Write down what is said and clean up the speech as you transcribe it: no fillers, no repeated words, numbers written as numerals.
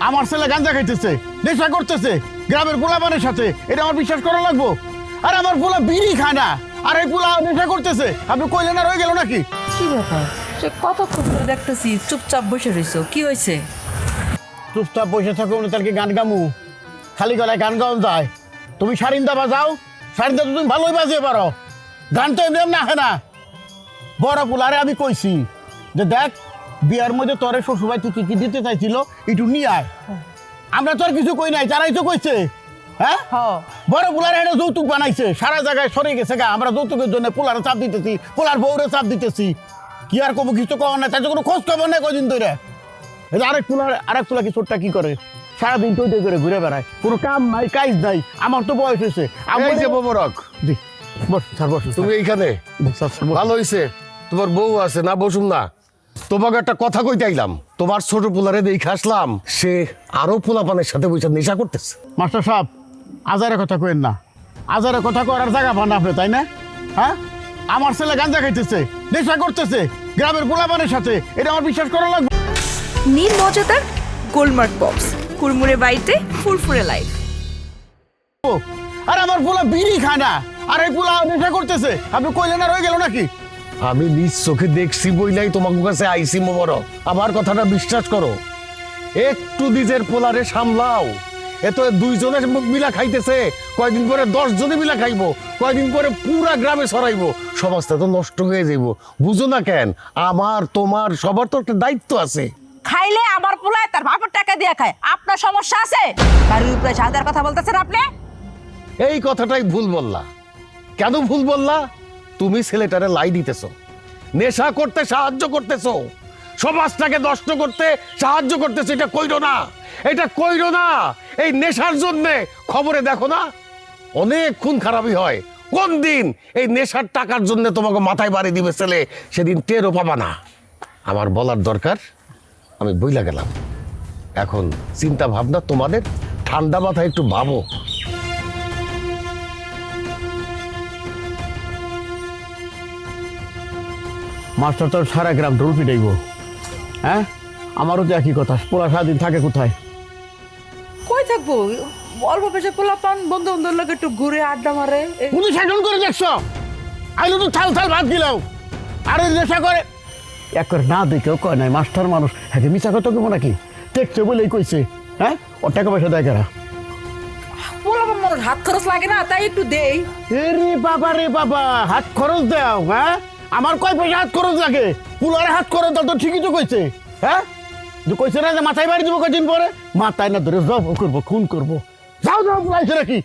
আমার ছেলে গাঁজা খাইতেছে, নেশা করতেছে গ্রামের পোলাপানের সাথে, এটা আমার বিশ্বাস করা লাগবো? আর আমার পোলা বিড়ি খায় না, আর এই পোলা নেশা করতেছে, আপনি কইলেন আর হয়ে গেল নাকি? কি ব্যাপার? সে কতক্ষণ ধরে দেখতেছি চুপচাপ বসে রইছো, কি হয়েছে? চুপচাপ বসে থাকো না, তার কি গান গামু? খালি গলায় গান গাওয়া যায়? তুমি সারিন্দা বাজাও, সারিন্দা তো তুমি ভালোই বাজিয়ে পারো, গান তো এমনি এমনি আহে না। বড় পোলারে আমি কইছি যে দেখ, বিয়ার মধ্যে তোরে শ্বশুরবাড়ি থেকে কি দিতে চাইছিল একটু নিয়ে আয়। আমরা তো আর কিছু কই নাই, যারাই তো কইছে। হ্যাঁ, বড় পোলারে একটা যৌতুক বানাইছে, সারা জায়গায় সরে গেছে গা। আমরা যৌতুকের জন্য পোলারে চাপ দিতেছি, পোলার বউরে চাপ দিতেছি। কি আর কব, কিছু কওয়ার নাই, তাই কোনো খোঁজ খবর নেই কদিন ধরে। আরেক পোলা কি ছোটটা কি করে, সারাদিন টইটই করে ঘুরে বেড়ায়, কোনো কাম নাই কাজ নাই। আমার তো বয়স হয়েছে। এই যে মোবারক, জি বস স্যার, বস তুমি এইখানে? ভালো হইছে, তোমার বউ আছে না, বসুন না। তোমাকে একটা কথা কইতে আইলাম। তোমার ছোট পোলারে দেখে আসলাম, সে আরো পোলাপানের সাথে বসে নেশা করতেছে। মাস্টার সাহেব, আজারে কথা কইেন না, আজারে কথা করার জায়গা পান আপনি, তাই না? হ্যাঁ, আমার ছেলে গাঁজা খাইতেছে, নেশা করতেছে গ্রামের পোলাপানের সাথে, এটা আমার বিশ্বাস করা লাগবে? নিন মজাদার গোলমার্ক বক্স, কুরমুরে বাইটে ফুরফুরে লাইফ। আর আমার পোলা বিড়ি খায় না, আর এই পোলা নেশা করতেছে, আপনি কইলেন আর হয়ে গেল নাকি? আমি নিজ চোখে দেখছি বইলাই তোমার কাছে আইসি মোবারক। আমার কথাটা বিশ্বাস করো, একটু নিজের পোলারে সামলাও। এত দুইজনে মিলা খাইতেছে, কয়দিন পরে 10 জনে মিলা খাইবো, কয়দিন পরে পুরা গ্রামে ছড়াইবো, সমাজটা তো নষ্ট হয়ে যাইব। বুঝো না কেন? আমার তোমার সবার তো একটা দায়িত্ব আছে। খাইলে আমার পোলায় তার বাপের টাকা দিয়ে খায়, আপনার সমস্যা আছে? বাড়ির উপরে সাজার কথা বলতেছেন আপনি? এই কথাটাই ভুল বললা। কেন ভুল বললা? তুমি ছেলেটারে লাই দিতেছো, নেশা করতে সাহায্য করতেছো, সমাজটাকে নষ্ট করতে সাহায্য করতেছো। এটা কইরো না, এটা কইরো না। এই নেশার জন্যে খবরে দেখো না অনেক খুন খারাপই হয়। কোন দিন এই নেশার টাকার জন্য তোমাকে মাথায় বাড়ি দিবে ছেলে, সেদিন টেরও পাবা না। আমার বলার দরকার, আমি বইলা গেলাম। এখন চিন্তা ভাবনা তোমাদের, ঠান্ডা মাথায় একটু ভাবো। মাস্টার তোর সারা গ্রাম ঢোল পিটাইব। হ্যাঁ, আমারও তো একই কথা, পোলা সারাদিন থাকে কোথায়? কই থাকবো? অল্প পেশে পোলা পান, বন্ধু বন্ধুর লোক একটু ঘুরে আড্ডা মারে। পুলিশ শাসন করে দেখছো, আইলো তো থাল থাল ভাত দিলাও, আর ওই নেশা করে এক করে না দেখেও কয় নাই। মাস্টার মানুষ, হ্যাঁ মিশা কথা কেমন নাকি দেখছে বলেই কইছে। হ্যাঁ, ওর টাকা পয়সা দেয় কারা? পোলা পান মানুষ হাত খরচ লাগে না, তাই একটু দেই। রে বাবা, হাত খরচ দাও? হ্যাঁ, আমার কয় পয়সা হাত খরচ লাগে? পুলারে হাত খরচ দাও তো ঠিকই তো কইছে। হ্যাঁ, কইছে না যে মাথায় বাড়ি দিব কয়দিন পরে, মাথায় না ধরে জব করবো, খুন করবো। যাও পুলাইছে নাকি?